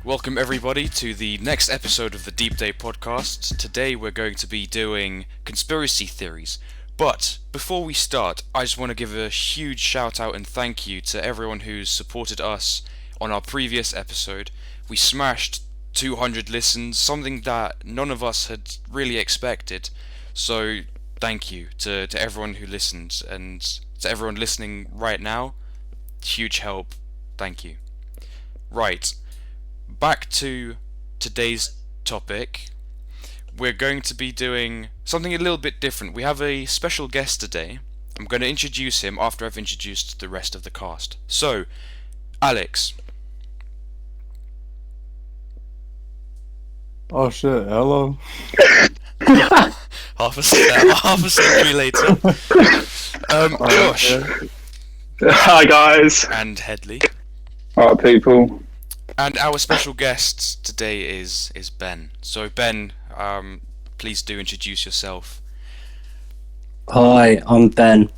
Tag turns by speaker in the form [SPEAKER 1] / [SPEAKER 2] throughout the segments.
[SPEAKER 1] Welcome everybody to the next episode of the Deep Day podcast. Today we're going to be doing conspiracy theories. But before we start, I just want to give a huge shout out and thank you to everyone who's supported us on our previous episode. We smashed 200 listens, something that none of us had really expected. So thank you to everyone who listened, and to everyone listening right now. Huge help. Thank you. Right. Back to today's topic. We're going to be doing something a little bit different. We have a special guest today. I'm going to introduce him after I've introduced the rest of the cast. So, Alex.
[SPEAKER 2] Oh shit, hello.
[SPEAKER 1] half a century later. Josh.
[SPEAKER 3] Hi guys.
[SPEAKER 1] And Headley.
[SPEAKER 3] Alright people.
[SPEAKER 1] And our special guest today is Ben. So Ben, please do introduce yourself.
[SPEAKER 4] Hi, I'm Ben.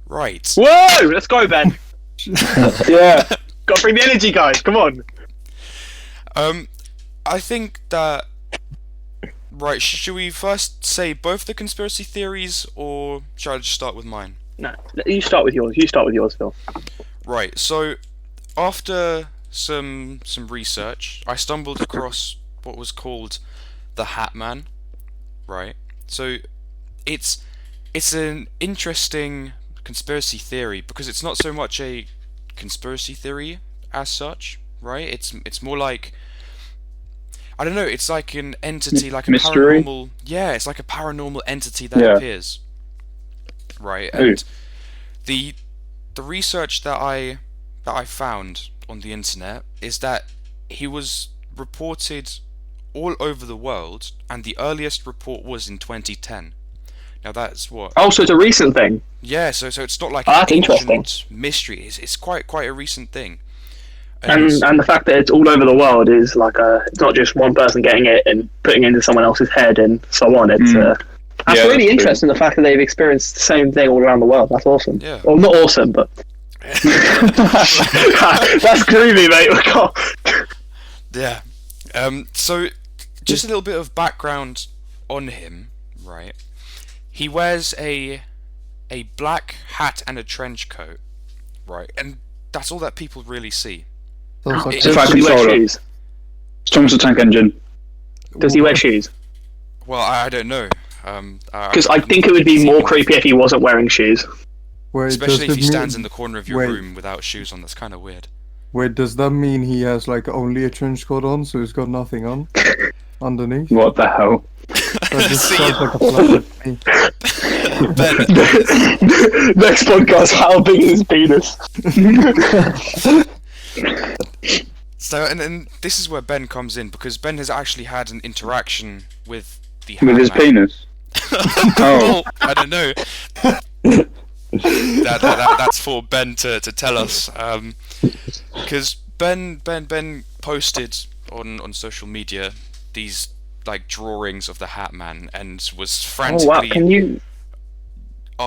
[SPEAKER 1] Right.
[SPEAKER 3] Whoa! Let's go, Ben. Yeah. Gotta bring the energy, guys. Come on.
[SPEAKER 1] I think that... Right, should we first say both the conspiracy theories, or shall I just start with mine?
[SPEAKER 3] No, you start with yours, Phil.
[SPEAKER 1] Right, so after some research, I stumbled across what was called the Hatman. Right, so it's an interesting conspiracy theory because it's not so much a conspiracy theory as such, right? It's more like, I don't know, it's like an entity, like a
[SPEAKER 3] mystery?
[SPEAKER 1] paranormal... Yeah, it's like a paranormal entity that appears. Right, and the research that I found on the internet is that he was reported all over the world, and the earliest report was in 2010. Now that's what...
[SPEAKER 3] Oh, so it's a recent thing?
[SPEAKER 1] Yeah, so it's not like
[SPEAKER 3] that's
[SPEAKER 1] an
[SPEAKER 3] interesting.
[SPEAKER 1] ancient mystery. It's quite a recent thing.
[SPEAKER 3] And the fact that it's all over the world is like it's not just one person getting it and putting it into someone else's head and so on. It's that's really interesting. The fact that they've experienced the same thing all around the world. That's awesome.
[SPEAKER 1] Yeah.
[SPEAKER 3] Well, not awesome, but that's creepy, mate.
[SPEAKER 1] Yeah. So just a little bit of background on him, right? He wears a black hat and a trench coat, right? And that's all that people really see.
[SPEAKER 2] Sounds
[SPEAKER 3] Does he wear shoes?
[SPEAKER 5] Strongest tank engine.
[SPEAKER 3] Does he wear shoes?
[SPEAKER 1] Well, I don't know.
[SPEAKER 3] Because I think it would be more creepy if he wasn't wearing shoes.
[SPEAKER 2] Wait,
[SPEAKER 1] Especially
[SPEAKER 2] does
[SPEAKER 1] if he
[SPEAKER 2] it
[SPEAKER 1] stands
[SPEAKER 2] mean-
[SPEAKER 1] in the corner of your
[SPEAKER 2] wait.
[SPEAKER 1] room without shoes on. That's kind of weird.
[SPEAKER 2] Wait, does that mean he has like only a trench coat on, so he's got nothing on underneath?
[SPEAKER 5] What the hell?
[SPEAKER 2] That just
[SPEAKER 1] See,
[SPEAKER 2] sounds like a flat to me.
[SPEAKER 3] Next podcast, how big is his penis?
[SPEAKER 1] So, and this is where Ben comes in, because Ben has actually had an interaction with the
[SPEAKER 5] With his
[SPEAKER 1] Hatman.
[SPEAKER 5] penis?
[SPEAKER 1] Oh, I don't know. That's for Ben to tell us. Because Ben posted on social media these like drawings of the Hatman and was frantically.
[SPEAKER 3] Oh wow! Can you?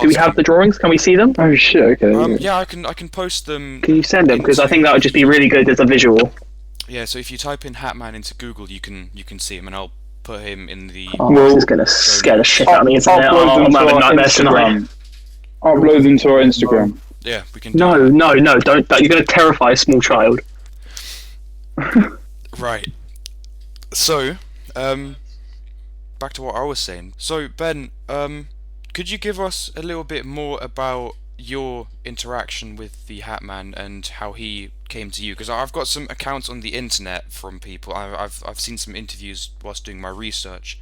[SPEAKER 3] Do we have the drawings? Can we see them?
[SPEAKER 5] Oh shit, okay.
[SPEAKER 1] Yeah, I can post them.
[SPEAKER 3] Can you send them? Because I think that would just be really good as a visual.
[SPEAKER 1] Yeah, so if you type in Hatman into Google, you can see him, and I'll put him in the.
[SPEAKER 3] Oh,
[SPEAKER 5] Well,
[SPEAKER 3] this is gonna scare the shit out of me.
[SPEAKER 5] Upload them
[SPEAKER 3] I'm
[SPEAKER 5] to
[SPEAKER 3] having
[SPEAKER 5] our
[SPEAKER 3] nightmares tonight.
[SPEAKER 5] Instagram. Upload them to our Instagram.
[SPEAKER 1] Yeah, we can. Do
[SPEAKER 3] No, don't. You're gonna terrify a small child.
[SPEAKER 1] Right. So, back to what I was saying. So, Ben, could you give us a little bit more about your interaction with the Hatman and how he came to you? Because I've got some accounts on the internet from people. I've seen some interviews whilst doing my research.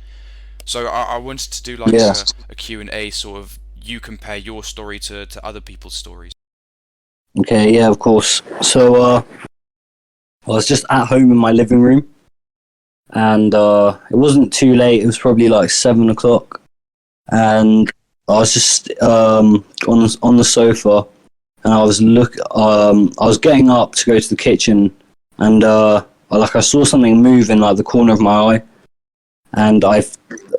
[SPEAKER 1] So I wanted to do like a Q&A sort of. You compare your story to other people's stories.
[SPEAKER 4] Okay, yeah, of course. So, I was just at home in my living room, and it wasn't too late. It was probably like 7 o'clock, and I was just on the sofa, and I was getting up to go to the kitchen, and I saw something move in like the corner of my eye, and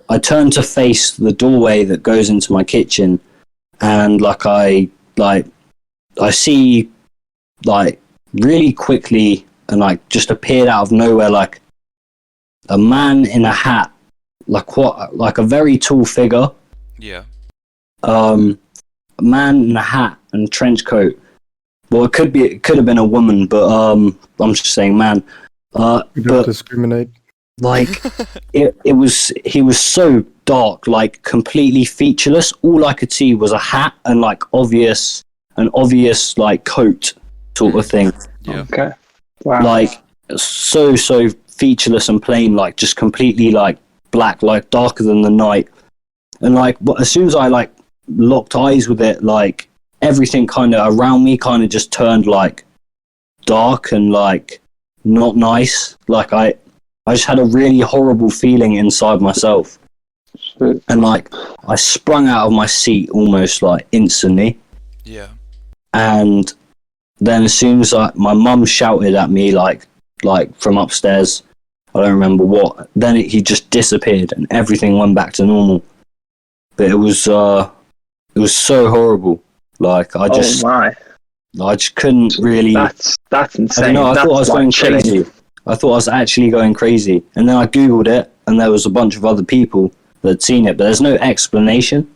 [SPEAKER 4] I turned to face the doorway that goes into my kitchen, and I see like really quickly and like just appeared out of nowhere, like a man in a hat, like a very tall figure.
[SPEAKER 1] Yeah.
[SPEAKER 4] A man in a hat and trench coat. Well, it could have been a woman, but I'm just saying man.
[SPEAKER 2] You don't discriminate.
[SPEAKER 4] Like he was so dark, like completely featureless. All I could see was a hat and like an obvious like coat sort of thing.
[SPEAKER 1] Yeah.
[SPEAKER 3] Okay. Wow.
[SPEAKER 4] Like so featureless and plain, like just completely like black, like darker than the night. And like as soon as I like locked eyes with it, like everything kind of around me kind of just turned like dark and like not nice. Like I just had a really horrible feeling inside myself. And like I sprung out of my seat almost like instantly.
[SPEAKER 1] Yeah.
[SPEAKER 4] And then as soon as my mum shouted at me like from upstairs, I don't remember what, then he just disappeared and everything went back to normal. But it was so horrible. Like I just couldn't really.
[SPEAKER 3] That's insane.
[SPEAKER 4] I don't know, I thought I was going crazy. I thought I was actually going crazy. And then I googled it, and there was a bunch of other people that had seen it, but there's no explanation.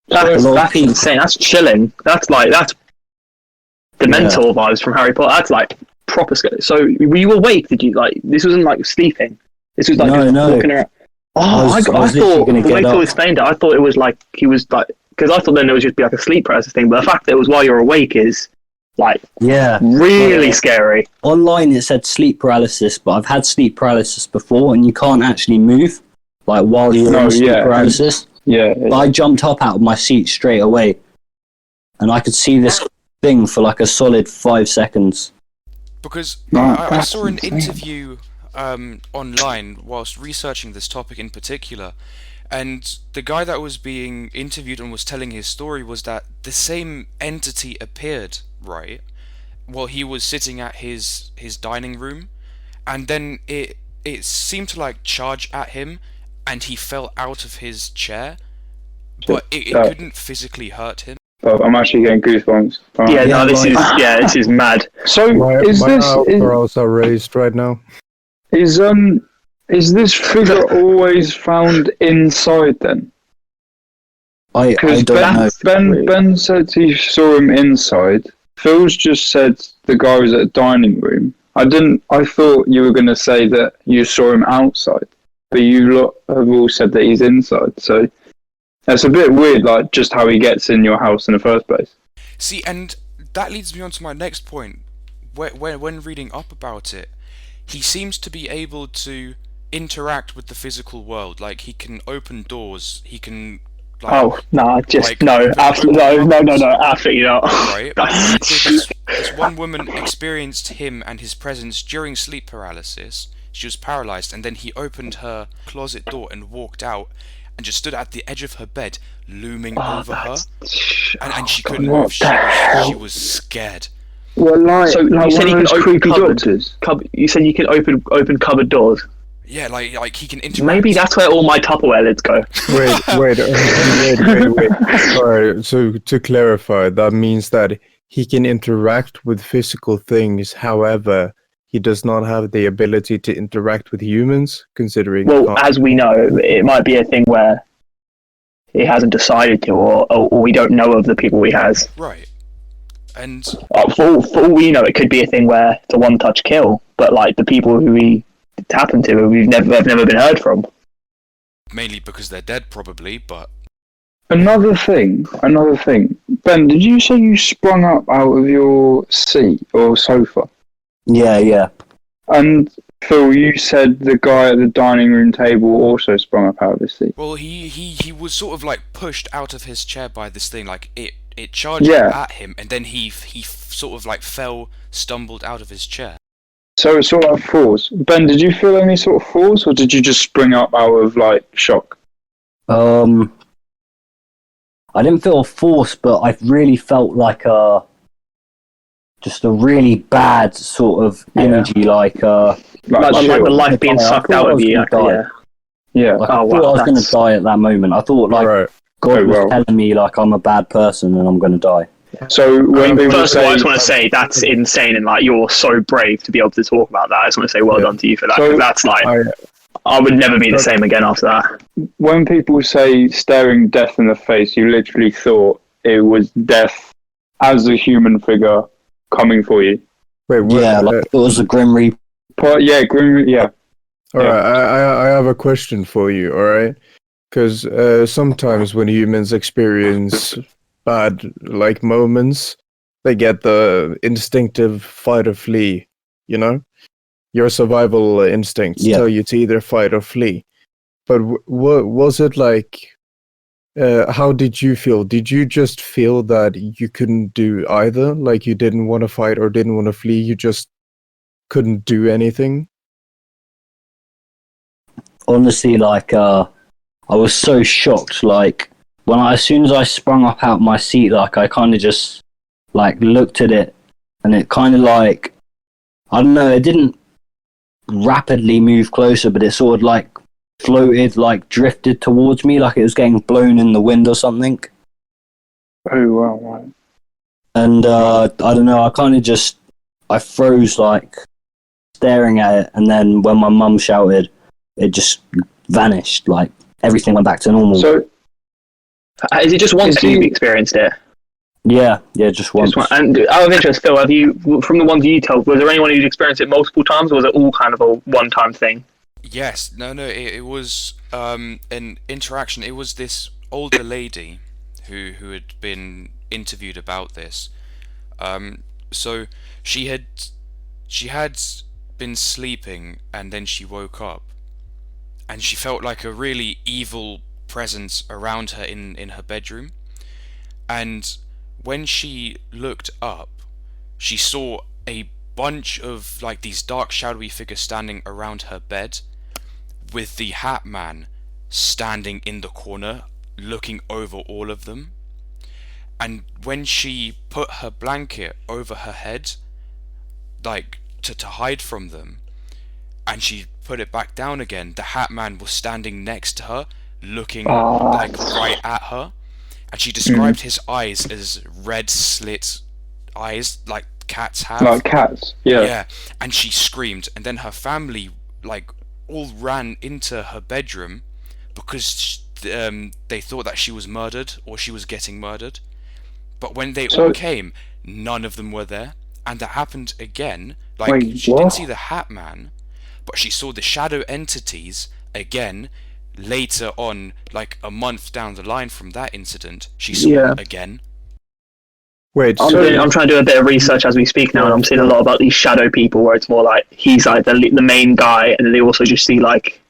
[SPEAKER 3] That's insane. That's chilling. That's the mental vibes from Harry Potter. That's like proper scary. So were you awake? Did you like? This wasn't like sleeping. This was like
[SPEAKER 4] no.
[SPEAKER 3] walking around. Oh, I thought the way Phil explained it, I thought it was like he was like, because I thought then it would just be like a sleep paralysis thing. But the fact that it was while you're awake is like really scary.
[SPEAKER 4] Online it said sleep paralysis, but I've had sleep paralysis before, and you can't actually move like while you're in sleep paralysis.
[SPEAKER 5] Yeah.
[SPEAKER 4] But I jumped up out of my seat straight away, and I could see this thing for like a solid 5 seconds.
[SPEAKER 1] Because I saw an interview online whilst researching this topic in particular, and the guy that was being interviewed and was telling his story was that the same entity appeared, right, while he was sitting at his dining room, and then it seemed to like charge at him, and he fell out of his chair, but it couldn't physically hurt him.
[SPEAKER 5] I'm actually getting goosebumps.
[SPEAKER 3] This is mad.
[SPEAKER 5] So
[SPEAKER 2] My eyebrows are raised right now.
[SPEAKER 5] Is this figure always found inside then?
[SPEAKER 4] I don't know.
[SPEAKER 5] Ben said he saw him inside. Phil's just said the guy was at a dining room. I thought you were going to say that you saw him outside, but you lot have all said that he's inside. So that's a bit weird, like just how he gets in your house in the first place.
[SPEAKER 1] See, and that leads me on to my next point. When reading up about it, he seems to be able to interact with the physical world. Like he can open doors. He can. Like,
[SPEAKER 3] absolutely no, absolutely not.
[SPEAKER 1] Right. This one woman experienced him and his presence during sleep paralysis. She was paralyzed, and then he opened her closet door and walked out, and just stood at the edge of her bed, looming over her, and she couldn't move. She was scared.
[SPEAKER 3] Well,
[SPEAKER 5] so
[SPEAKER 3] you said he can open
[SPEAKER 5] cupboards.
[SPEAKER 3] You said you can open cupboard doors.
[SPEAKER 1] Yeah, like he can interact.
[SPEAKER 3] Maybe that's where all my Tupperware lids go.
[SPEAKER 2] Wait. Alright, so to clarify, that means that he can interact with physical things, however, he does not have the ability to interact with humans, considering...
[SPEAKER 3] Well, as we know, it might be a thing where he hasn't decided to, or we don't know of the people he has.
[SPEAKER 1] Right. And...
[SPEAKER 3] For all we know, it could be a thing where it's a one-touch kill, but like the people who it's happened to, have never been heard from.
[SPEAKER 1] Mainly because they're dead, probably, but...
[SPEAKER 5] Another thing. Ben, did you say you sprung up out of your seat or sofa?
[SPEAKER 4] Yeah.
[SPEAKER 5] And Phil, you said the guy at the dining room table also sprung up out of his seat.
[SPEAKER 1] Well, he was sort of like pushed out of his chair by this thing, like it charged at him, and then he sort of like stumbled out of his chair.
[SPEAKER 5] So it's sort of like force. Ben, did you feel any sort of force, or did you just spring up out of like shock?
[SPEAKER 4] I didn't feel a force, but I really felt like just a really bad sort of energy, like the
[SPEAKER 3] life being sucked out of you.
[SPEAKER 5] Yeah.
[SPEAKER 4] Like, I thought I was going to die at that moment. I thought God was telling me like I'm a bad person and I'm going to die.
[SPEAKER 5] So when people
[SPEAKER 3] First of all, I
[SPEAKER 5] say,
[SPEAKER 3] just want to say that's insane, and like you're so brave to be able to talk about that. I just want to say well done to you for that, because that's like I would never be the same again after that.
[SPEAKER 5] when people say staring death in the face, you literally thought it was death as a human figure coming for you.
[SPEAKER 2] Wait, what?
[SPEAKER 4] Yeah, like it was a Grim Reaper.
[SPEAKER 5] Yeah, Grim. Yeah.
[SPEAKER 2] All right, I have a question for you. All right, because sometimes when humans experience bad like moments, they get the instinctive fight or flee. You know, your survival instincts
[SPEAKER 4] Yeah.
[SPEAKER 2] tell you to either fight or flee. But what was it like? How did you feel? Did you just feel that you couldn't do either? Like you didn't want to fight or didn't want to flee? You just couldn't do anything?
[SPEAKER 4] Honestly, like I was so shocked. Like as soon as I sprung up out my seat, like I kind of just like looked at it, and it kind of like, I don't know, it didn't rapidly move closer, but it sort of like floated, like drifted towards me, like it was getting blown in the wind or something.
[SPEAKER 5] Oh wow.
[SPEAKER 4] And I don't know, I froze, like staring at it, and then when my mum shouted, it just vanished, like everything went back to normal.
[SPEAKER 5] So
[SPEAKER 3] Is it just once you've experienced it?
[SPEAKER 4] yeah, just once.
[SPEAKER 3] And out of interest, Phil, have you, from the ones you told, was there anyone who'd experienced it multiple times, or was it all kind of a one-time thing?
[SPEAKER 1] Yes, no, it was an interaction. It was this older lady who had been interviewed about this. So she had been sleeping, and then she woke up, and she felt like a really evil presence around her in her bedroom. And when she looked up, she saw a bunch of like these dark shadowy figures standing around her bed, with the Hatman standing in the corner looking over all of them. And when she put her blanket over her head, like to hide from them, and she put it back down again, the Hatman was standing next to her looking like right at her. And she described his eyes as red slit eyes, like cats have.
[SPEAKER 5] like cats. Yeah.
[SPEAKER 1] Yeah, and she screamed, and then her family like all ran into her bedroom because they thought that she was murdered or she was getting murdered. But when they all came, none of them were there, and that happened again. Like,
[SPEAKER 5] Wait,
[SPEAKER 1] she
[SPEAKER 5] what?
[SPEAKER 1] didn't see the Hatman, but she saw the shadow entities again. Later on, like a month down the line from that incident, she saw them again.
[SPEAKER 2] Wait,
[SPEAKER 3] I'm trying to do a bit of research as we speak now, and I'm seeing a lot about these shadow people, where it's more like he's like the main guy, and then they also just see like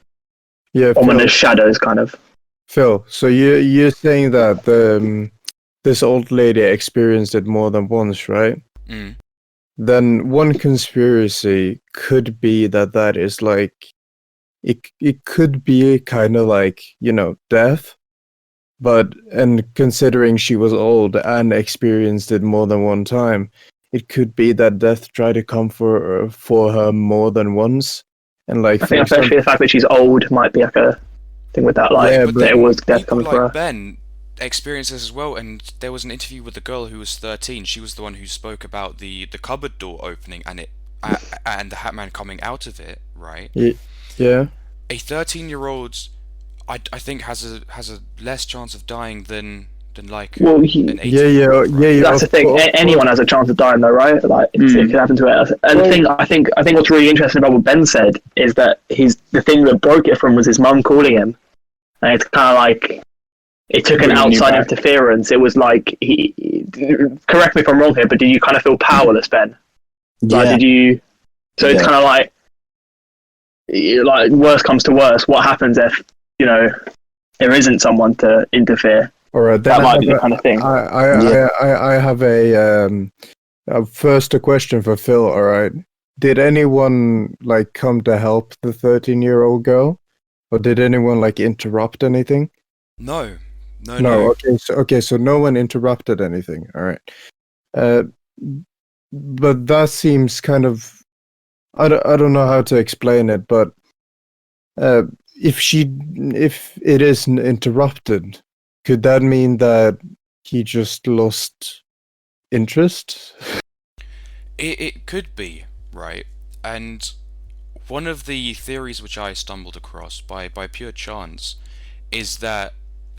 [SPEAKER 3] ominous shadows, kind of.
[SPEAKER 2] Phil, so you're saying that this old lady experienced it more than once, right?
[SPEAKER 1] Mm.
[SPEAKER 2] Then one conspiracy could be that is like it could be kind of like, you know, death, and considering she was old and experienced it more than one time, it could be that death tried to come for her more than once. And like,
[SPEAKER 3] I think especially the fact that she's old might be like a thing with that, like that it was death coming for her.
[SPEAKER 1] Ben experienced this as well, and there was an interview with the girl who was 13. She was the one who spoke about the cupboard door opening and and the Hatman coming out of it, right?
[SPEAKER 2] Yeah.
[SPEAKER 1] A 13-year-old, I think has a less chance of dying than like an 18-year-old.
[SPEAKER 2] Yeah.
[SPEAKER 3] That's the thing. Anyone has a chance of dying, though, right? Like it could happen to it. And the thing I think what's really interesting about what Ben said is that the thing that broke it from was his mum calling him, and it's kind of like it took an outside interference. It was like correct me if I'm wrong here, but did you kind of feel powerless, Ben? Like,
[SPEAKER 4] Yeah.
[SPEAKER 3] did you? So it's kind of like worst comes to worst, what happens if there isn't someone to interfere?
[SPEAKER 2] All right,
[SPEAKER 3] that might be the kind of thing.
[SPEAKER 2] I have a question for Phil. All right, did anyone like come to help the 13-year-old girl, or did anyone like interrupt anything?
[SPEAKER 1] No.
[SPEAKER 2] Okay, so no one interrupted anything. All right, but that seems kind of, I don't know how to explain it, but if it isn't interrupted, could that mean that he just lost interest.
[SPEAKER 1] It could be, right? And one of the theories which I stumbled across by pure chance is that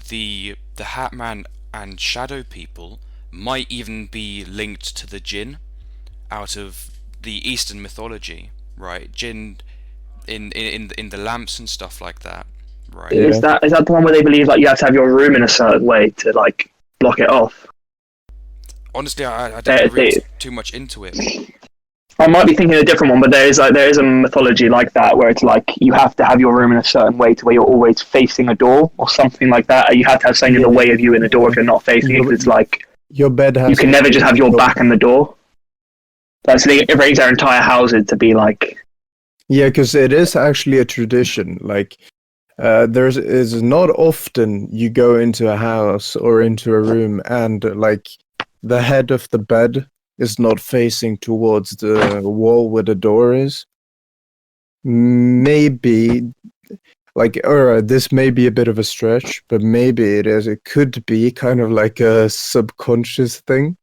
[SPEAKER 1] the Hatman and Shadow people might even be linked to the Jinn out of the Eastern mythology, right? Jinn in the lamps and stuff like that, right?
[SPEAKER 2] Yeah.
[SPEAKER 3] Is that the one where they believe like you have to have your room in a certain way to like block it off?
[SPEAKER 1] Honestly, I didn't read too much into it.
[SPEAKER 3] I might be thinking of a different one, but there is a mythology like that where it's like you have to have your room in a certain way to where you're always facing a door or something like that. You have to have something in the way of you in the door if you're not facing it. 'Cause it's like
[SPEAKER 2] Your bed has
[SPEAKER 3] you can never just have your back in the door. That's they arrange their entire houses to be like.
[SPEAKER 2] Yeah, because it is actually a tradition. Like, is not often you go into a house or into a room and like the head of the bed is not facing towards the wall where the door is. Maybe, like, alright, this may be a bit of a stretch, but maybe it is. It could be kind of like a subconscious thing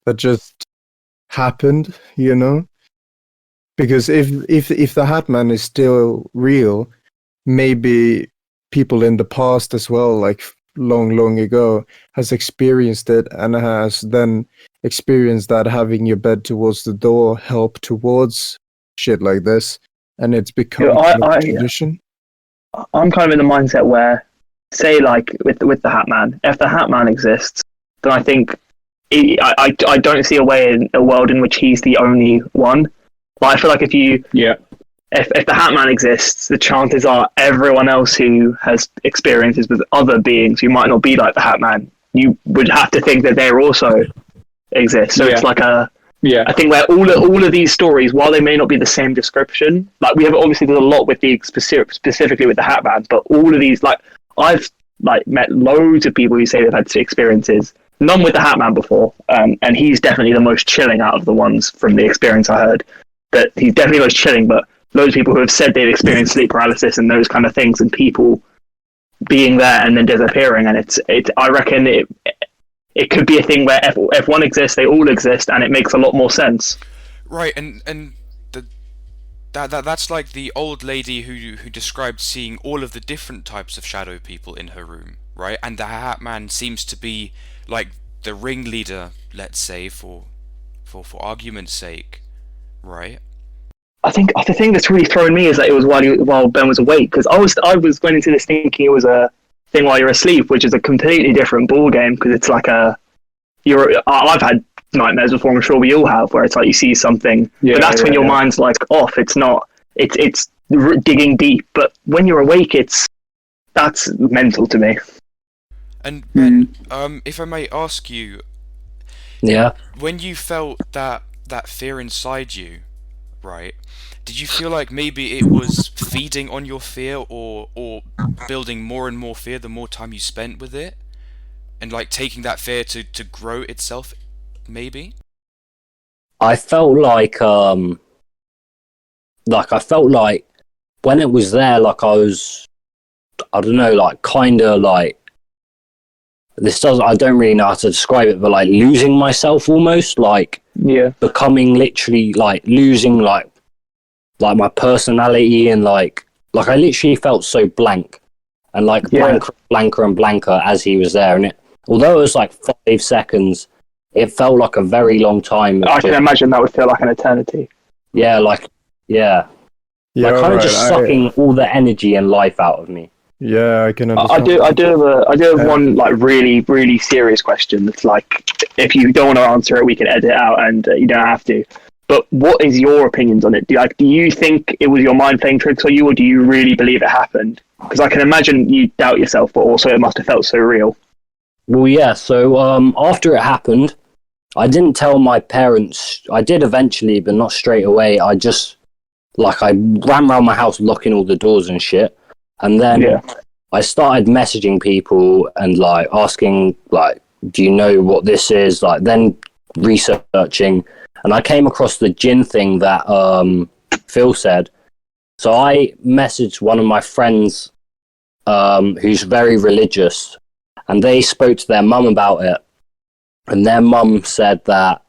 [SPEAKER 2] that just happened, you know? Because if the Hatman is still real, maybe people in the past as well, like long ago, has experienced it and has then experienced that having your bed towards the door help towards shit like this, and it's become a tradition.
[SPEAKER 3] I'm kind of in the mindset where, say, like with the Hatman, if the Hatman exists, then I think I don't see a world in which he's the only one. But I feel like if the Hatman exists, the chances are everyone else who has experiences with other beings who might not be like the Hatman, you would have to think that they also exist. So it's like a thing where all of these stories, while they may not be the same description, like we have obviously there's a lot with the specifically with the Hatman, but all of these, like I've like met loads of people who say they've had experiences, none with the Hatman before, and he's definitely the most chilling out of the ones from the experience I heard. That he's definitely the most chilling, but loads of people who have said they've experienced sleep paralysis and those kind of things, and people being there and then disappearing, and it's I reckon it could be a thing where if one exists, they all exist, and it makes a lot more sense.
[SPEAKER 1] Right, and that's like the old lady who described seeing all of the different types of shadow people in her room, right? And the Hatman seems to be like the ringleader, let's say, for argument's sake, right?
[SPEAKER 3] I think the thing that's really thrown me is that it was while Ben was awake, because I was going into this thinking it was a thing while you're asleep, which is a completely different ball game, because it's like I've had nightmares before, I'm sure we all have, where it's like you see something, but that's when your mind's like off. It's not. It's digging deep, but when you're awake, that's mental to me.
[SPEAKER 1] And Ben, if I may ask you, when you felt that fear inside you, right? Did you feel like maybe it was feeding on your fear, or building more and more fear the more time you spent with it, and like taking that fear to grow itself, maybe?
[SPEAKER 4] I felt like I felt like when it was there, like I don't know, like kind of like I don't really know how to describe it, but like losing myself almost, like becoming literally like losing like my personality, and like I literally felt so blank, and like blanker and blanker as he was there, and although it was like 5 seconds, it felt like a very long time.
[SPEAKER 3] I can imagine that would feel like an eternity.
[SPEAKER 4] Yeah, like kind of just sucking all the energy and life out of me.
[SPEAKER 2] Yeah, I can understand.
[SPEAKER 3] I do have one like really, really serious question that's like, if you don't want to answer it, we can edit it out, and you don't have to. But what is your opinions on it? Do you think it was your mind playing tricks on you, or do you really believe it happened? Because I can imagine you doubt yourself, but also it must have felt so real.
[SPEAKER 4] Well, yeah. So after it happened, I didn't tell my parents. I did eventually, but not straight away. I just I ran around my house locking all the doors and shit. And then I started messaging people and like asking, like, do you know what this is? Like, then researching, and I came across the Jinn thing that Phil said. So I messaged one of my friends who's very religious, and they spoke to their mum about it. and their mum said that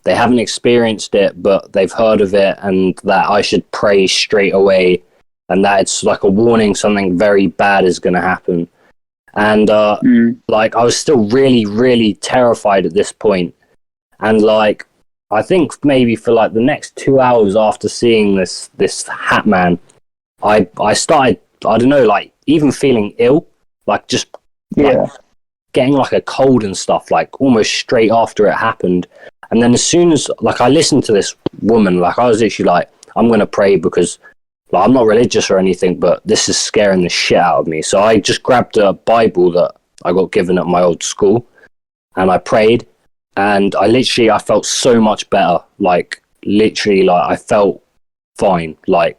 [SPEAKER 4] they haven't experienced it, but they've heard of it, and that I should pray straight away, and that it's like a warning something very bad is going to happen. And like, I was still really, really terrified at this point, and like, I think maybe for like the next 2 hours after seeing this Hatman, I started, I don't know, like even feeling ill, like just like getting like a cold and stuff, like almost straight after it happened. And then as soon as like I listened to this woman, like I was literally like, I'm gonna pray because like I'm not religious or anything, but this is scaring the shit out of me. So I just grabbed a Bible that I got given at my old school, and I prayed, and I felt so much better. Like literally, like I felt fine. Like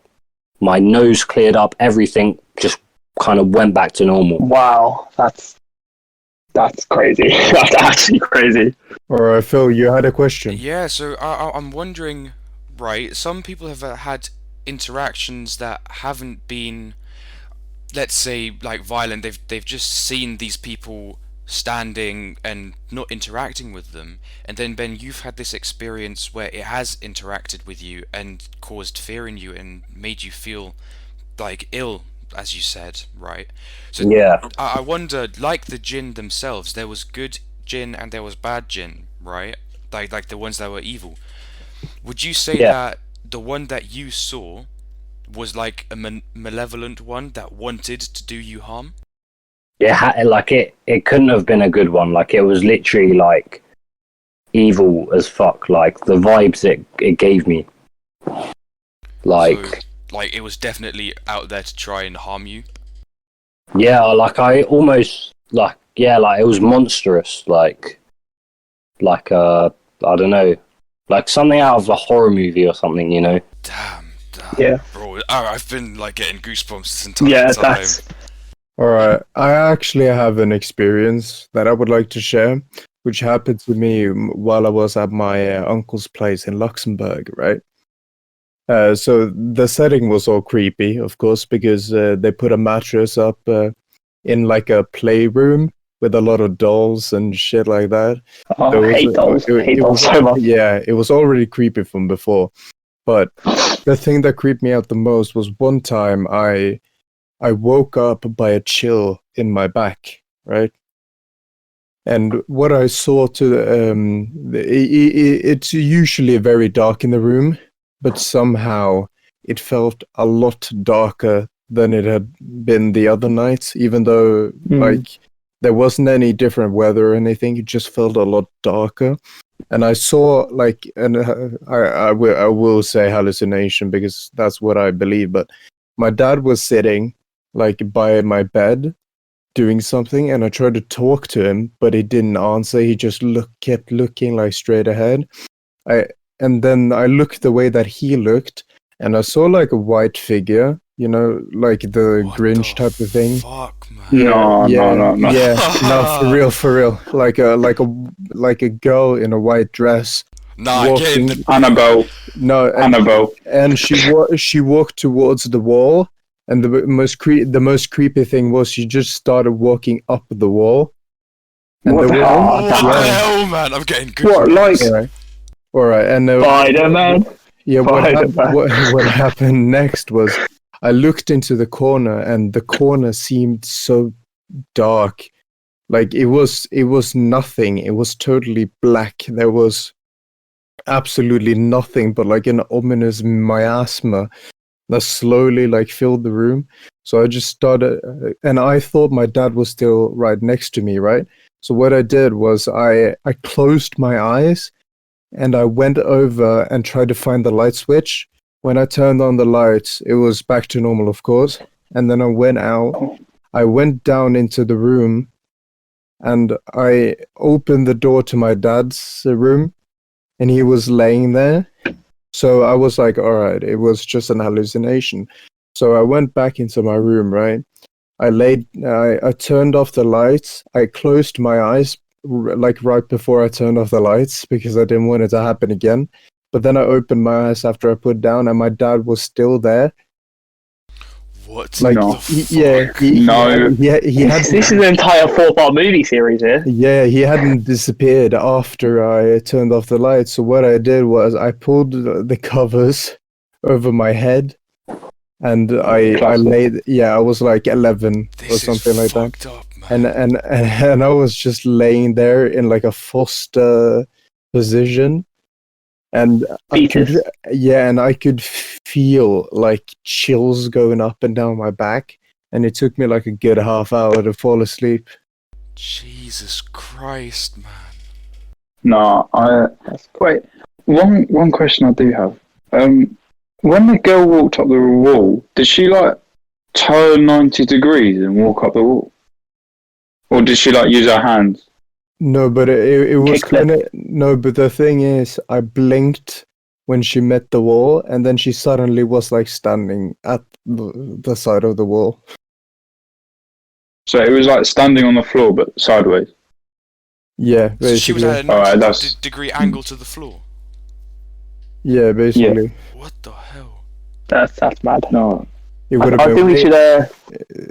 [SPEAKER 4] my nose cleared up, everything just kind of went back to normal.
[SPEAKER 3] Wow, that's crazy. That's actually crazy.
[SPEAKER 2] Alright, Phil, you had a question.
[SPEAKER 1] Yeah, so I'm wondering, right, some people have had interactions that haven't been, let's say, like violent. They've just seen these people standing and not interacting with them. And then, Ben, you've had this experience where it has interacted with you and caused fear in you and made you feel like ill, as you said, right? So
[SPEAKER 4] Yeah.
[SPEAKER 1] I wonder, like the jinn themselves, there was good jinn and there was bad jinn, right? Like the ones that were evil. Would you say that the one that you saw was like a malevolent one that wanted to do you harm?
[SPEAKER 4] Like it couldn't have been a good one. Like it was literally like evil as fuck. Like the vibes it gave me. Like,
[SPEAKER 1] so, like it was definitely out there to try and harm you.
[SPEAKER 4] yeah, like I almost like like it was monstrous. Like I don't know, like something out of a horror movie or something, you know?
[SPEAKER 1] Damn,
[SPEAKER 3] Yeah.
[SPEAKER 1] bro. I've been like getting goosebumps this entire time.
[SPEAKER 3] That's
[SPEAKER 2] Alright, I actually have an experience that I would like to share, which happened to me while I was at my uncle's place in Luxembourg, right? So the setting was all creepy, of course, because they put a mattress up in like a playroom with a lot of dolls and shit like that.
[SPEAKER 3] I hate dolls. I hate dolls so much.
[SPEAKER 2] Yeah, it was already creepy from before. But the thing that creeped me out the most was one time I woke up by a chill in my back, right? And what I saw it's usually very dark in the room, but somehow it felt a lot darker than it had been the other nights, even though like there wasn't any different weather or anything. It just felt a lot darker. And I saw like, and I will say hallucination because that's what I believe, but my dad was sitting like by my bed doing something, and I tried to talk to him, but he didn't answer. He just kept looking like straight ahead. And then I looked the way that he looked, and I saw like a white figure, you know, like the
[SPEAKER 1] What
[SPEAKER 2] Grinch
[SPEAKER 1] the
[SPEAKER 2] type of thing.
[SPEAKER 1] Fuck, man.
[SPEAKER 5] No.
[SPEAKER 2] Yeah, no, for real. Like a girl in a white dress.
[SPEAKER 1] Nah,
[SPEAKER 2] walking.
[SPEAKER 5] Annabelle.
[SPEAKER 2] No,
[SPEAKER 5] Annabelle.
[SPEAKER 2] and she walked towards the wall, and the most creepy thing was she just started walking up the wall. And
[SPEAKER 3] What the hell?
[SPEAKER 1] What the hell, man? I'm getting good.
[SPEAKER 5] What, like
[SPEAKER 2] all right, and
[SPEAKER 3] Spider-Man?
[SPEAKER 2] yeah,
[SPEAKER 3] Spider-Man.
[SPEAKER 2] what happened next was I looked into the corner, and the corner seemed so dark. Like it was nothing. It was totally black. There was absolutely nothing but like an ominous miasma that slowly like filled the room. So I just started, and I thought my dad was still right next to me, right? So what I did was I closed my eyes, and I went over and tried to find the light switch. When I turned on the lights, it was back to normal, of course. And then I went out. I went down into the room, and I opened the door to my dad's room, and he was laying there. So I was like, all right, it was just an hallucination. So I went back into my room, right? I turned off the lights. I closed my eyes like right before I turned off the lights because I didn't want it to happen again. But then I opened my eyes after I put down, and my dad was still there.
[SPEAKER 1] What?
[SPEAKER 2] Like,
[SPEAKER 5] No.
[SPEAKER 2] he had.
[SPEAKER 3] This is an entire 4-part movie series here.
[SPEAKER 2] Yeah, he hadn't disappeared after I turned off the lights. So what I did was I pulled the covers over my head, and I
[SPEAKER 5] Classic.
[SPEAKER 2] laid. Yeah, I was like 11 or
[SPEAKER 1] This
[SPEAKER 2] something
[SPEAKER 1] is
[SPEAKER 2] like that.
[SPEAKER 1] fucked up, man.
[SPEAKER 2] And I was just laying there in like a foster position, and I could,
[SPEAKER 3] Fetus.
[SPEAKER 2] and I could feel like chills going up and down my back, and it took me like a good half hour to fall asleep.
[SPEAKER 1] Jesus Christ, man.
[SPEAKER 5] No, wait. One question I do have. When the girl walked up the wall, did she like turn 90 degrees and walk up the wall, or did she like use her hands?
[SPEAKER 2] No, but it was
[SPEAKER 3] Kickflip.
[SPEAKER 2] kind of no. But the thing is, I blinked when she met the wall, and then she suddenly was like standing at the side of the wall.
[SPEAKER 5] So it was like standing on the floor but sideways.
[SPEAKER 2] Yeah,
[SPEAKER 1] So she was
[SPEAKER 2] basically.
[SPEAKER 1] at a
[SPEAKER 5] Alright,
[SPEAKER 1] 90
[SPEAKER 5] that's-
[SPEAKER 1] degree angle to the floor.
[SPEAKER 2] Yeah, basically.
[SPEAKER 1] What the hell?
[SPEAKER 3] That's mad.
[SPEAKER 5] No.
[SPEAKER 2] It would
[SPEAKER 3] I
[SPEAKER 2] have
[SPEAKER 3] think
[SPEAKER 2] been.
[SPEAKER 3] we should.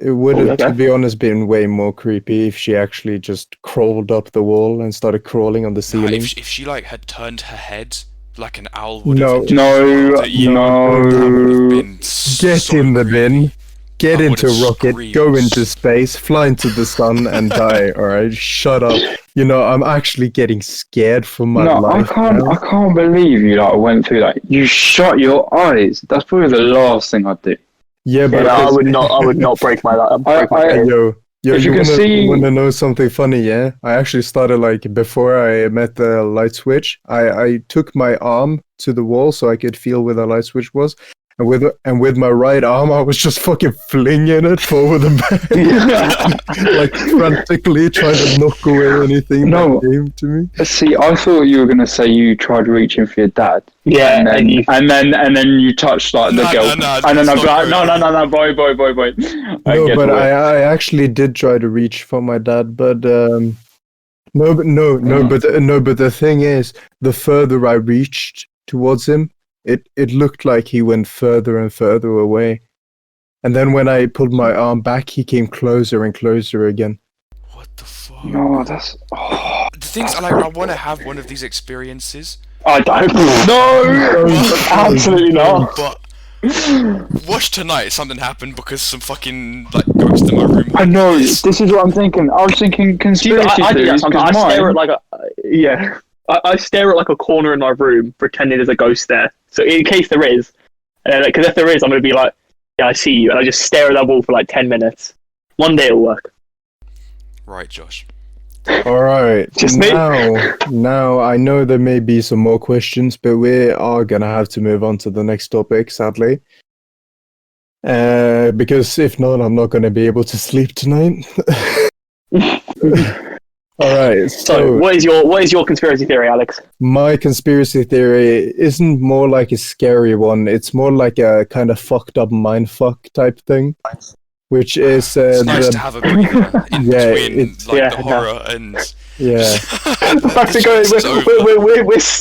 [SPEAKER 2] It would have,
[SPEAKER 3] Okay.
[SPEAKER 2] to be honest, been way more creepy if she actually just crawled up the wall and started crawling on the
[SPEAKER 1] Nah,
[SPEAKER 2] ceiling.
[SPEAKER 1] if she like had turned her head like an owl would
[SPEAKER 2] No.
[SPEAKER 1] have. and just
[SPEAKER 5] No,
[SPEAKER 1] looked at you,
[SPEAKER 5] no.
[SPEAKER 1] that would have been
[SPEAKER 2] Get
[SPEAKER 1] so
[SPEAKER 2] in the
[SPEAKER 1] creepy.
[SPEAKER 2] bin. Get
[SPEAKER 1] I
[SPEAKER 2] into
[SPEAKER 1] would've
[SPEAKER 2] rocket,
[SPEAKER 1] screamed.
[SPEAKER 2] go into space, fly into the sun, and die. All right, shut up. You know, I'm actually getting scared for my
[SPEAKER 5] No,
[SPEAKER 2] life.
[SPEAKER 5] I
[SPEAKER 2] now.
[SPEAKER 5] can't believe you like went through that. You shut your eyes. That's probably the last thing I'd do.
[SPEAKER 2] Yeah, but
[SPEAKER 3] I would not break my.
[SPEAKER 5] I-
[SPEAKER 2] Hey, yo,
[SPEAKER 5] If you can see-
[SPEAKER 2] wanna know something funny? Yeah, I actually started like before I met the light switch. I took my arm to the wall so I could feel where the light switch was, and with my right arm I was just fucking flinging it forward and back, like frantically trying to knock away anything
[SPEAKER 5] No.
[SPEAKER 2] that came to me.
[SPEAKER 5] See, I thought you were gonna say you tried reaching for your dad,
[SPEAKER 3] Yeah,
[SPEAKER 5] and then
[SPEAKER 3] you-
[SPEAKER 5] and then you touched like the
[SPEAKER 1] No,
[SPEAKER 5] girl,
[SPEAKER 1] no,
[SPEAKER 5] and then
[SPEAKER 1] it's
[SPEAKER 5] I'd be
[SPEAKER 1] not
[SPEAKER 5] like,
[SPEAKER 1] good.
[SPEAKER 5] no, boy.
[SPEAKER 2] No, but I actually did try to reach for my dad, but no, but the thing is, the further I reached towards him, it looked like he went further and further away. And then when I pulled my arm back, he came closer and closer again.
[SPEAKER 1] What the fuck?
[SPEAKER 5] No, that's
[SPEAKER 1] The things I want to have one of these experiences,
[SPEAKER 3] I don't.
[SPEAKER 5] no,
[SPEAKER 3] Absolutely not.
[SPEAKER 1] but watch tonight. Something happened because some fucking like ghost in my room.
[SPEAKER 5] I know.
[SPEAKER 1] Yes.
[SPEAKER 5] This is what I'm thinking. I was thinking
[SPEAKER 3] Do
[SPEAKER 5] conspiracy
[SPEAKER 3] I do that
[SPEAKER 5] theories.
[SPEAKER 3] sometimes.
[SPEAKER 5] 'Cause
[SPEAKER 3] I stare
[SPEAKER 5] mine-
[SPEAKER 3] at like a I stare at like a corner in my room, pretending there's a ghost there. So in case there is, because if there is, I'm gonna be like, yeah, I see you, and I just stare at that wall for like 10 minutes. One day it'll work.
[SPEAKER 1] Right, Josh.
[SPEAKER 2] All right,
[SPEAKER 3] Just me?
[SPEAKER 2] now I know there may be some more questions, but we are gonna have to move on to the next topic, sadly. Because if not, I'm not gonna be able to sleep tonight. All right,
[SPEAKER 3] So, what is your conspiracy theory, Alex?
[SPEAKER 2] my conspiracy theory isn't more like a scary one. It's more like a kind of fucked up mindfuck type thing, which is
[SPEAKER 1] It's nice to have a breather in
[SPEAKER 2] Yeah,
[SPEAKER 1] between
[SPEAKER 2] it's-
[SPEAKER 1] like
[SPEAKER 3] yeah,
[SPEAKER 1] the horror and.
[SPEAKER 2] yeah.
[SPEAKER 3] The fact that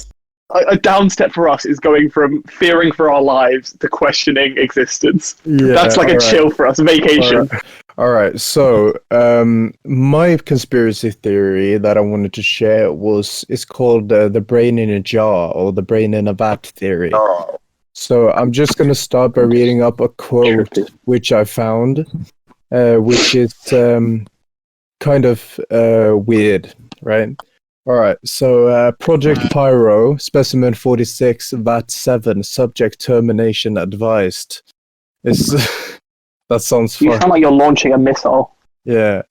[SPEAKER 3] we're a down step for us is going from fearing for our lives to questioning existence.
[SPEAKER 2] Yeah,
[SPEAKER 3] That's like a
[SPEAKER 2] all right.
[SPEAKER 3] chill for us, vacation.
[SPEAKER 2] All right. So, my conspiracy theory that I wanted to share is called the brain in a jar or the brain in a vat theory. So I'm just gonna start by reading up a quote which I found, which is kind of weird, right? All right. So Project Pyro, Specimen 46, VAT 7, subject termination advised. Is that sounds
[SPEAKER 3] You
[SPEAKER 2] fun.
[SPEAKER 3] sound like you're launching a missile.
[SPEAKER 2] Yeah.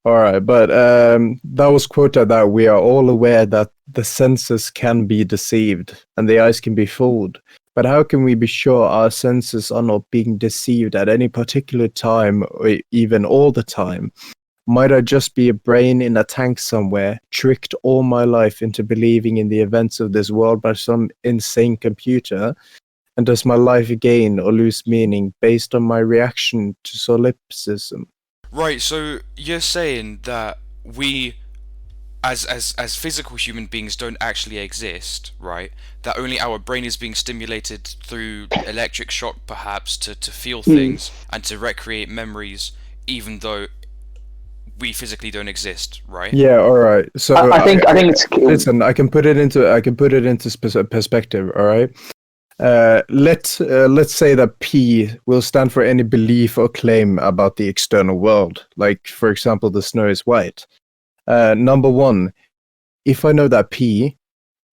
[SPEAKER 2] All right. But that was quoted that we are all aware that the senses can be deceived and the eyes can be fooled. But how can we be sure our senses are not being deceived at any particular time or even all the time? Might I just be a brain in a tank somewhere, tricked all my life into believing in the events of this world by some insane computer? And does my life gain or lose meaning based on my reaction to solipsism?
[SPEAKER 1] Right, so you're saying that we as physical human beings don't actually exist, right? That only our brain is being stimulated through electric shock, perhaps, to feel things and to recreate memories, even though we physically don't exist, right?
[SPEAKER 2] Yeah, all right. So
[SPEAKER 3] I think it's
[SPEAKER 2] listen. I can put it into perspective. All right. Let's say that P will stand for any belief or claim about the external world. Like, for example, the snow is white. Number one, if I know that P,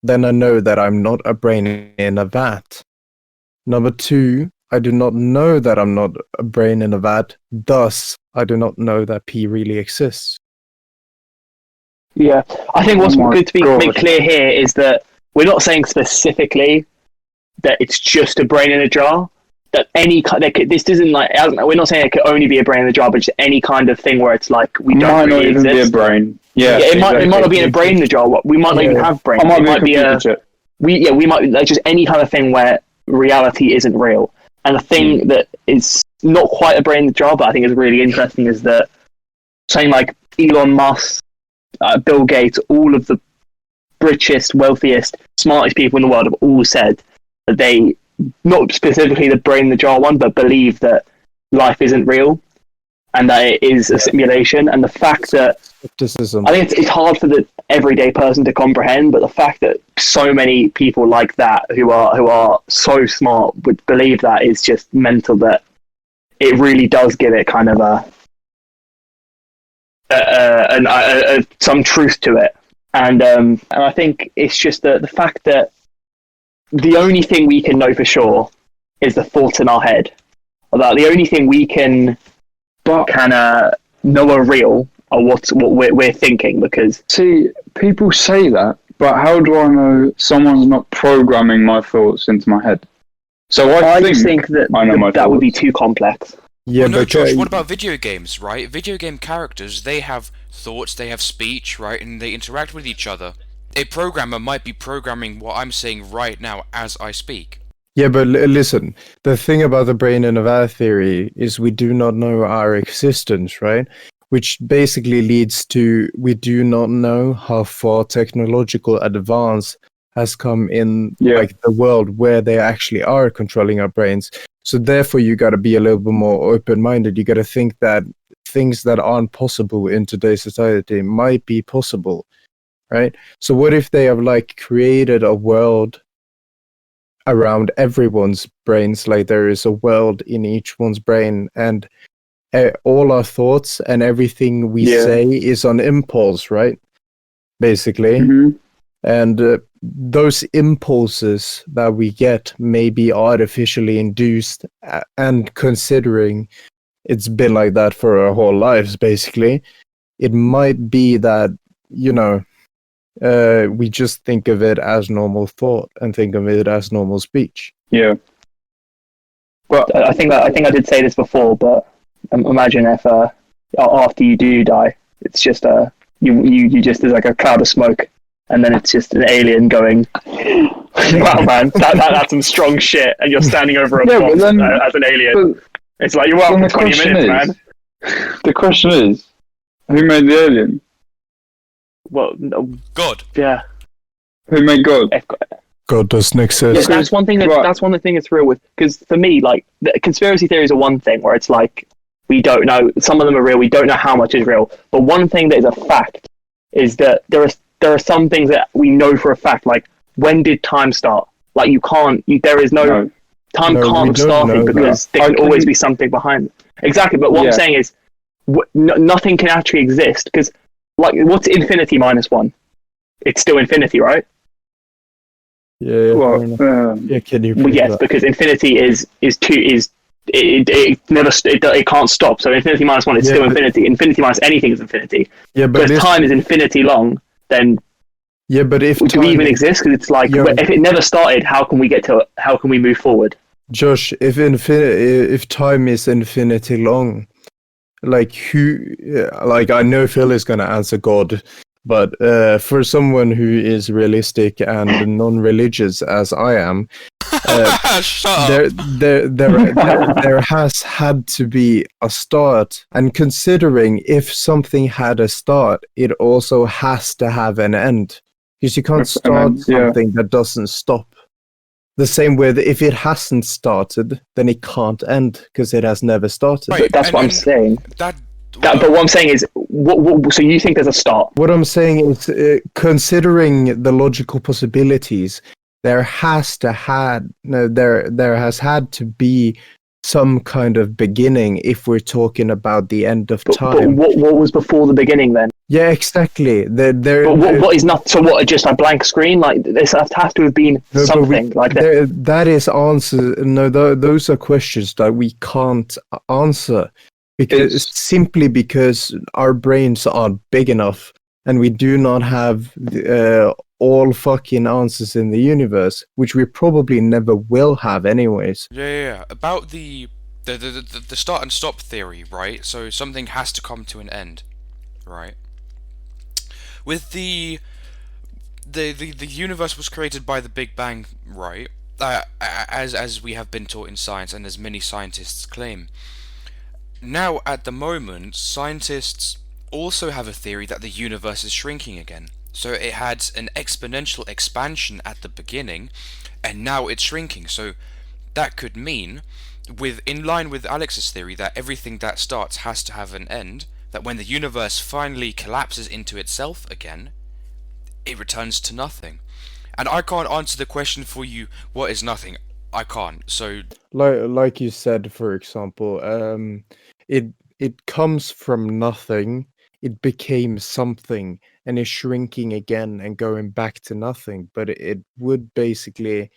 [SPEAKER 2] then I know that I'm not a brain in a vat. Number two, I do not know that I'm not a brain in a vat. Thus, I do not know that P really exists.
[SPEAKER 3] Yeah, I think what's good to
[SPEAKER 5] God.
[SPEAKER 3] make clear here is that we're not saying specifically that it's just a brain in a jar. That this isn't like, we're not saying it could only be a brain in a jar, but just any kind of thing where it's like we don't
[SPEAKER 5] Might
[SPEAKER 3] really
[SPEAKER 5] not even
[SPEAKER 3] exist.
[SPEAKER 5] be a brain. Yeah,
[SPEAKER 3] it might
[SPEAKER 5] exactly.
[SPEAKER 3] not be in a brain in the jar. We might not even have brains.
[SPEAKER 5] I might
[SPEAKER 3] It
[SPEAKER 5] be a
[SPEAKER 3] might be
[SPEAKER 5] computer chip.
[SPEAKER 3] we might like just any kind of thing where reality isn't real. And the thing that is not quite a brain in the jar, but I think is really interesting is that saying like Elon Musk, Bill Gates, all of the richest, wealthiest, smartest people in the world have all said that they, not specifically the brain in the jar one, but believe that life isn't real and that it is a simulation. And the fact that
[SPEAKER 2] Skepticism.
[SPEAKER 3] I think it's hard for the everyday person to comprehend, but the fact that so many people like that who are so smart would believe that is just mental. That it really does give it kind of some truth to it, and I think it's just the fact that the only thing we can know for sure is the thoughts in our head. About the only thing we can know are real are what we're thinking. Because
[SPEAKER 5] See, people say that, but how do I know someone's not programming my thoughts into my head? So I
[SPEAKER 3] just think that
[SPEAKER 5] I know my
[SPEAKER 3] that would be
[SPEAKER 5] thoughts.
[SPEAKER 3] too complex.
[SPEAKER 2] Yeah,
[SPEAKER 1] Well, no,
[SPEAKER 2] but
[SPEAKER 1] Josh, what about video games, right? Video game characters, they have thoughts, they have speech, right? And they interact with each other. A programmer might be programming what I'm saying right now as I speak.
[SPEAKER 2] yeah, but listen. The thing about the brain in a vat theory is we do not know our existence, right? Which basically leads to we do not know how far technological advance has come in like the world where they actually are controlling our brains. So therefore, you got to be a little bit more open-minded. You got to think that things that aren't possible in today's society might be possible, right? So what if they have like created a world around everyone's brains? Like there is a world in each one's brain, and all our thoughts and everything we say is on impulse, right? Basically.
[SPEAKER 5] Mhm.
[SPEAKER 2] And those impulses that we get may be artificially induced, and considering it's been like that for our whole lives, basically, it might be that, we just think of it as normal thought and think of it as normal speech.
[SPEAKER 5] Yeah.
[SPEAKER 3] But I think I did say this before, but imagine if after you do die, it's just you just there's like a cloud of smoke, and then it's just an alien going, "Wow, man, that's some strong shit," and you're standing over a bomb as an alien. It's like you're welcome for 20 minutes, man.
[SPEAKER 5] The question is, who made the alien?
[SPEAKER 3] Well, no,
[SPEAKER 1] God.
[SPEAKER 3] yeah.
[SPEAKER 5] Who made God?
[SPEAKER 2] God doesn't exist.
[SPEAKER 3] Yeah, that's one thing. That's one thing that's real with. Because for me, like the conspiracy theories are one thing where it's like we don't know. Some of them are real. We don't know how much is real. But one thing that is a fact is that there are some things that we know for a fact. Like when did time start? Like there is no time can't have started because there can always be something behind it. Exactly. But what I'm saying is nothing can actually exist because like what's infinity minus one? It's still infinity, right?
[SPEAKER 2] Yeah. Can you?
[SPEAKER 3] Well, yes, that? Because infinity is it never it can't stop. So infinity minus one is still infinity. Infinity minus anything is infinity.
[SPEAKER 2] Yeah, but
[SPEAKER 3] if time is infinity long, then
[SPEAKER 2] but if
[SPEAKER 3] do we even exist? Because it's like if it never started, how can we move forward?
[SPEAKER 2] Josh, if time is infinity long, like I know Phil is gonna answer God, But for someone who is realistic and non-religious as I am,
[SPEAKER 1] Shut
[SPEAKER 2] there,
[SPEAKER 1] up.
[SPEAKER 2] there has had to be a start. And considering if something had a start, it also has to have an end. Because you can't start something that doesn't stop. The same way that if it hasn't started, then it can't end because it has never started.
[SPEAKER 1] Right,
[SPEAKER 3] That's what I'm saying.
[SPEAKER 1] But
[SPEAKER 3] what I'm saying is, so you think there's a start?
[SPEAKER 2] What I'm saying is, considering the logical possibilities, there has had to be some kind of beginning if we're talking about the end of time.
[SPEAKER 3] But what was before the beginning then?
[SPEAKER 2] Yeah, exactly.
[SPEAKER 3] What is not? So what? Just a blank screen? Like this has to have been something like that.
[SPEAKER 2] That is answer. No, those are questions that we can't answer simply because our brains aren't big enough, and we do not have all fucking answers in the universe, which we probably never will have, anyways.
[SPEAKER 1] Yeah. About the start and stop theory, right? So something has to come to an end, right? With the universe was created by the Big Bang, right? As we have been taught in science, and as many scientists claim. Now, at the moment, scientists also have a theory that the universe is shrinking again. So it had an exponential expansion at the beginning, and now it's shrinking. So that could mean, in line with Alex's theory, that everything that starts has to have an end. That when the universe finally collapses into itself again, it returns to nothing. And I can't answer the question for you, what is nothing? I can't. So
[SPEAKER 2] like you said, for example, it comes from nothing, it became something, and is shrinking again and going back to nothing. But it would basically,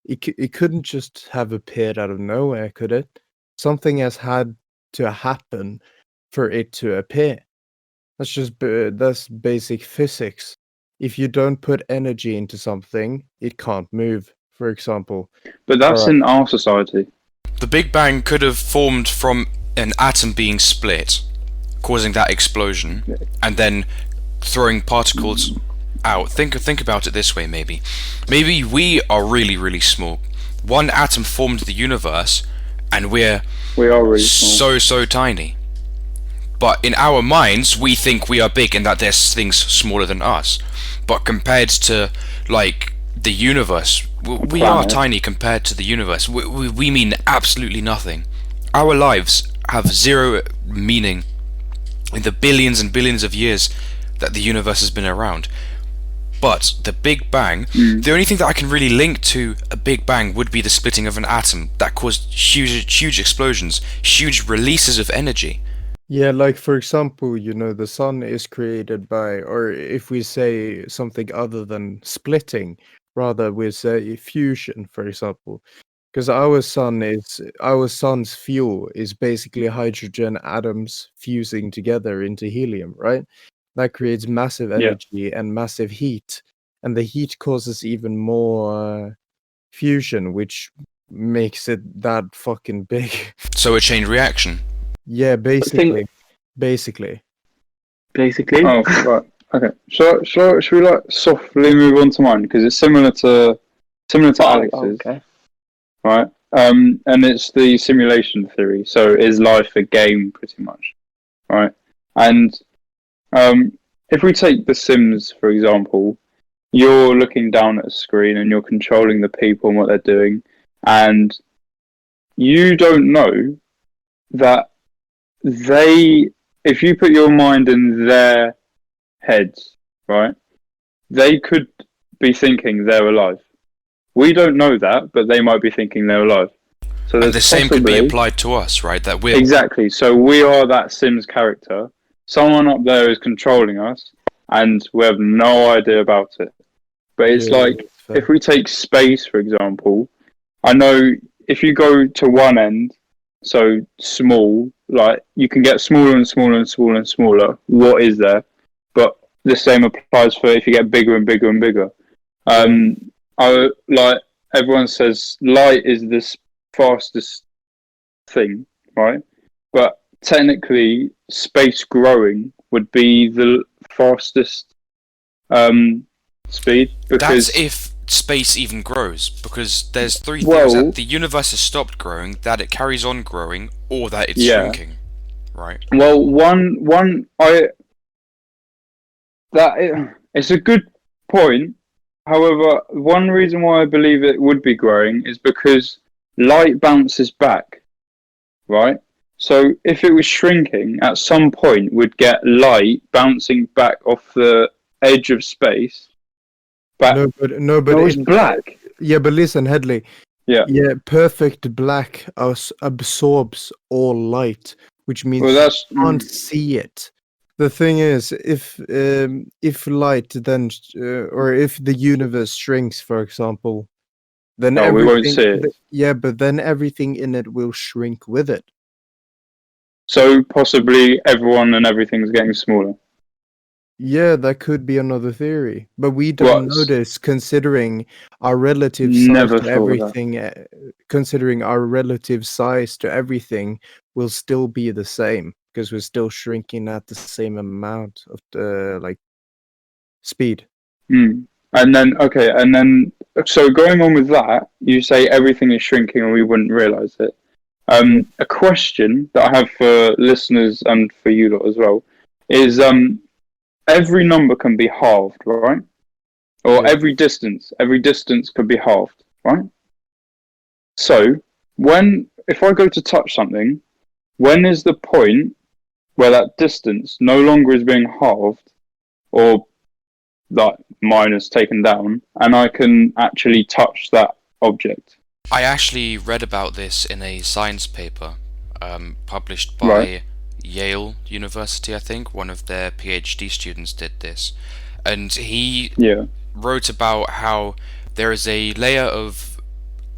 [SPEAKER 2] it couldn't just have appeared out of nowhere, could it? Something has had to happen for it to appear. That's basic physics. If you don't put energy into something, it can't move, for example.
[SPEAKER 5] But that's in our society.
[SPEAKER 1] The Big Bang could have formed from an atom being split, causing that explosion, and then throwing particles out. Think about it this way, maybe. Maybe we are really, really small. One atom formed the universe, and we are really small. so tiny. But in our minds, we think we are big and that there's things smaller than us. But compared to, like, the universe, we are tiny compared to the universe. We mean absolutely nothing. Our lives have zero meaning in the billions and billions of years that the universe has been around. But the Big Bang, the only thing that I can really link to a Big Bang would be the splitting of an atom that caused huge explosions, huge releases of energy.
[SPEAKER 2] Yeah, like for example, the sun is created by, or if we say something other than splitting, rather we say fusion, for example. Because our sun's fuel is basically hydrogen atoms fusing together into helium, right? That creates massive energy and massive heat, and the heat causes even more fusion, which makes it that fucking big.
[SPEAKER 1] So a chain reaction.
[SPEAKER 2] Yeah, basically.
[SPEAKER 5] Oh, right. Okay. Should we like softly move on to mine because it's similar to Alex's.
[SPEAKER 3] Okay.
[SPEAKER 5] Right. And it's the simulation theory. So is life a game, pretty much? Right. And if we take The Sims, for example, you're looking down at a screen and you're controlling the people and what they're doing, and you don't know that if you put your mind in their heads, right, they could be thinking they're alive. We don't know that, but they might be thinking they're alive. So
[SPEAKER 1] and the same could be applied to us, right? That we're
[SPEAKER 5] exactly. So we are that Sims character. Someone up there is controlling us, and we have no idea about it. But it's if we take space, for example, I know if you go to one end, so small, like you can get smaller and smaller and smaller and smaller. What is there? But the same applies for if you get bigger and bigger and bigger. Like everyone says, light is the fastest thing, right? But technically, space growing would be the fastest Speed, because
[SPEAKER 1] That's if space even grows, because there's three
[SPEAKER 5] Well-
[SPEAKER 1] theories: that the universe has stopped growing, that it carries on growing, or that it's
[SPEAKER 5] Yeah.
[SPEAKER 1] shrinking. Right.
[SPEAKER 5] well, it's a good point. However, one reason why I believe it would be growing is because light bounces back, right? So if it was shrinking, at some point we'd get light bouncing back off the edge of space. But
[SPEAKER 2] No, but
[SPEAKER 5] it was black.
[SPEAKER 2] Yeah, but listen, Headley.
[SPEAKER 5] Yeah.
[SPEAKER 2] Yeah, perfect black absorbs all light, which means
[SPEAKER 5] Well, that's
[SPEAKER 2] you can't see it. The thing is, if light then, or if the universe shrinks, for example, then
[SPEAKER 5] No, we won't see it.
[SPEAKER 2] Yeah, but then everything in it will shrink with it.
[SPEAKER 5] So possibly everyone and everything's getting smaller.
[SPEAKER 2] Yeah, that could be another theory, but we don't know this considering our relative size
[SPEAKER 5] Never
[SPEAKER 2] to
[SPEAKER 5] thought of that.
[SPEAKER 2] everything. Considering our relative size to everything will still be the same because we're still shrinking at the same amount of the speed.
[SPEAKER 5] And then so going on with that, you say everything is shrinking and we wouldn't realize it. A question that I have for listeners and for you lot as well is every number can be halved, right? Or
[SPEAKER 2] Yeah.
[SPEAKER 5] every distance could be halved, right? So if I go to touch something, when is the point where that distance no longer is being halved or that minus taken down, and I can actually touch that object?
[SPEAKER 1] I actually read about this in a science paper published by
[SPEAKER 5] Right.
[SPEAKER 1] Yale University, I think. One of their PhD students did this. And he
[SPEAKER 5] Yeah.
[SPEAKER 1] wrote about how there is a layer of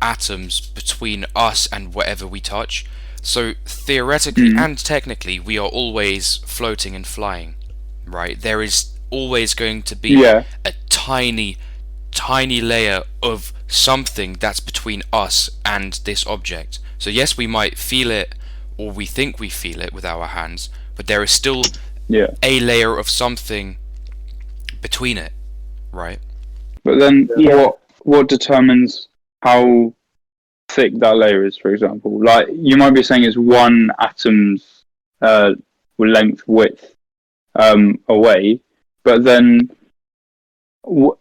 [SPEAKER 1] atoms between us and whatever we touch. So theoretically and technically, we are always floating and flying, right? There is always going to be
[SPEAKER 5] Yeah.
[SPEAKER 1] a tiny layer of something that's between us and this object. So yes, we might feel it, or we think we feel it with our hands, but there is still
[SPEAKER 5] Yeah.
[SPEAKER 1] a layer of something between it, right?
[SPEAKER 5] But then
[SPEAKER 3] Yeah.
[SPEAKER 5] what determines how thick that layer is, for example? Like, you might be saying it's one atom's length width away, but then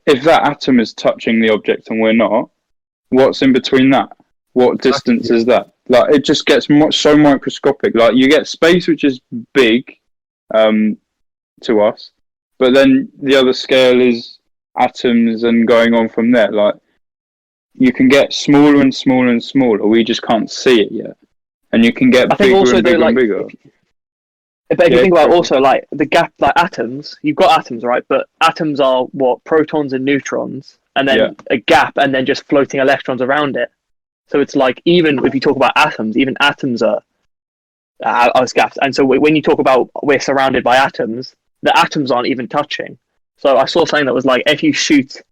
[SPEAKER 5] if that atom is touching the object and we're not, what's in between that? What distance is that? Like, it just gets so microscopic. Like, you get space, which is big to us, but then the other scale is atoms and going on from there. Like, you can get smaller and smaller and smaller. We just can't see it yet. And you can get
[SPEAKER 3] I think
[SPEAKER 5] bigger
[SPEAKER 3] also
[SPEAKER 5] and bigger
[SPEAKER 3] though,
[SPEAKER 5] and
[SPEAKER 3] like,
[SPEAKER 5] bigger.
[SPEAKER 3] But if you
[SPEAKER 5] Yeah,
[SPEAKER 3] think about
[SPEAKER 5] true.
[SPEAKER 3] also like the gap, like atoms, you've got atoms, right? But atoms are what? Protons and neutrons, and then
[SPEAKER 5] Yeah.
[SPEAKER 3] a gap, and then just floating electrons around it. So it's like, even if you talk about atoms, even atoms are gaps. And so when you talk about we're surrounded by atoms, the atoms aren't even touching. So I saw something that was like, if you shoot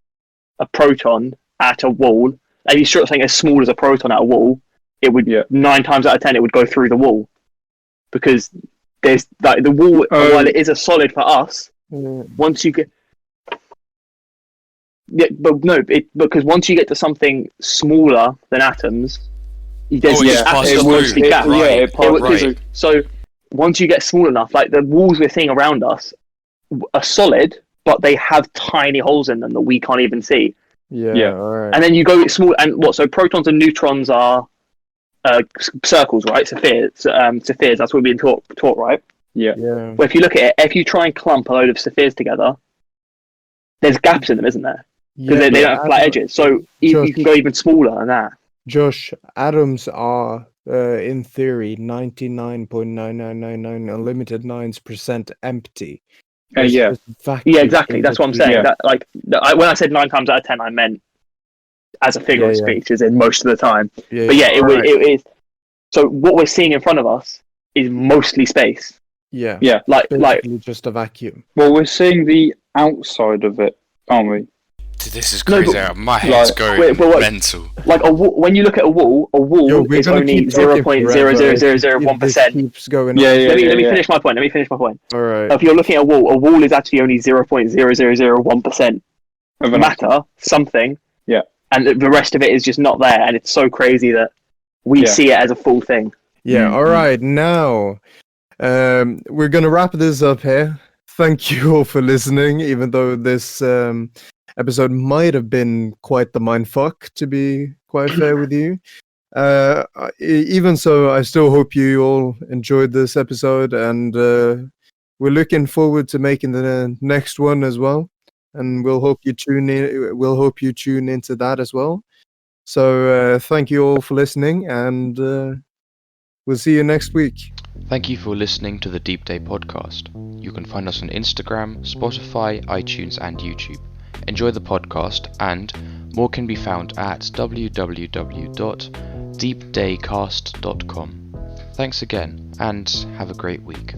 [SPEAKER 3] a proton at a wall, if you shoot something as small as a proton at a wall, it would 9 times out of 10 it would go through the wall, because there's like the wall, while it is a solid for us, once you get because once you get to something smaller than atoms, there's
[SPEAKER 1] it just passes
[SPEAKER 3] mostly
[SPEAKER 1] through.
[SPEAKER 3] gaps.
[SPEAKER 1] Right.
[SPEAKER 3] So once you get small enough, like the walls we're seeing around us are solid, but they have tiny holes in them that we can't even see.
[SPEAKER 2] Yeah. All right.
[SPEAKER 3] And then you go small, and what? So protons and neutrons are circles, right? Spheres. Spheres. That's what we've been taught, right?
[SPEAKER 5] Yeah.
[SPEAKER 2] Yeah.
[SPEAKER 3] Well, if you look at it, if you try and clump a load of spheres together, there's gaps in them, isn't there? Because they don't have flat edges. So you can go even smaller than that.
[SPEAKER 2] Josh, atoms are, in theory, 99.9999 unlimited 9% empty.
[SPEAKER 5] Yeah.
[SPEAKER 3] Yeah, exactly. That's what I'm saying. That, like, when I said 9 times out of 10, I meant as a figure of speech, as in most of the time. But it is. So what we're seeing in front of us is mostly space.
[SPEAKER 2] Yeah.
[SPEAKER 3] Like
[SPEAKER 2] basically just a vacuum.
[SPEAKER 5] Well, we're seeing the outside of it, aren't we?
[SPEAKER 1] Dude, this is
[SPEAKER 3] No,
[SPEAKER 1] crazy.
[SPEAKER 3] but-
[SPEAKER 1] My head's
[SPEAKER 5] Like-
[SPEAKER 1] going
[SPEAKER 3] Wait, but what-
[SPEAKER 1] mental.
[SPEAKER 3] Like when you look at a wall
[SPEAKER 2] Yo, we're
[SPEAKER 3] is
[SPEAKER 2] gonna
[SPEAKER 3] only
[SPEAKER 2] keep talking forever
[SPEAKER 3] 0.00001%.
[SPEAKER 2] if this keeps going
[SPEAKER 5] Yeah,
[SPEAKER 2] on.
[SPEAKER 5] yeah.
[SPEAKER 3] Let me finish my point.
[SPEAKER 2] All right.
[SPEAKER 3] If you're looking at a wall is actually only 0.0001%
[SPEAKER 5] Of an
[SPEAKER 3] matter, something.
[SPEAKER 5] Yeah.
[SPEAKER 3] And the rest of it is just not there, and it's so crazy that we
[SPEAKER 5] Yeah.
[SPEAKER 3] see it as a full thing.
[SPEAKER 2] Yeah,
[SPEAKER 5] Mm,
[SPEAKER 2] all right. Now, we're going to wrap this up here. Thank you all for listening, even though this episode might have been quite the mindfuck, to be quite fair with you. Even so, I still hope you all enjoyed this episode, and we're looking forward to making the next one as well. And we'll hope you tune in. We'll hope you tune into that as well. So thank you all for listening, and we'll see you next week.
[SPEAKER 1] Thank you for listening to the Deep Day podcast. You can find us on Instagram, Spotify, iTunes, and YouTube. Enjoy the podcast, and more can be found at www.deepdaycast.com. Thanks again, and have a great week.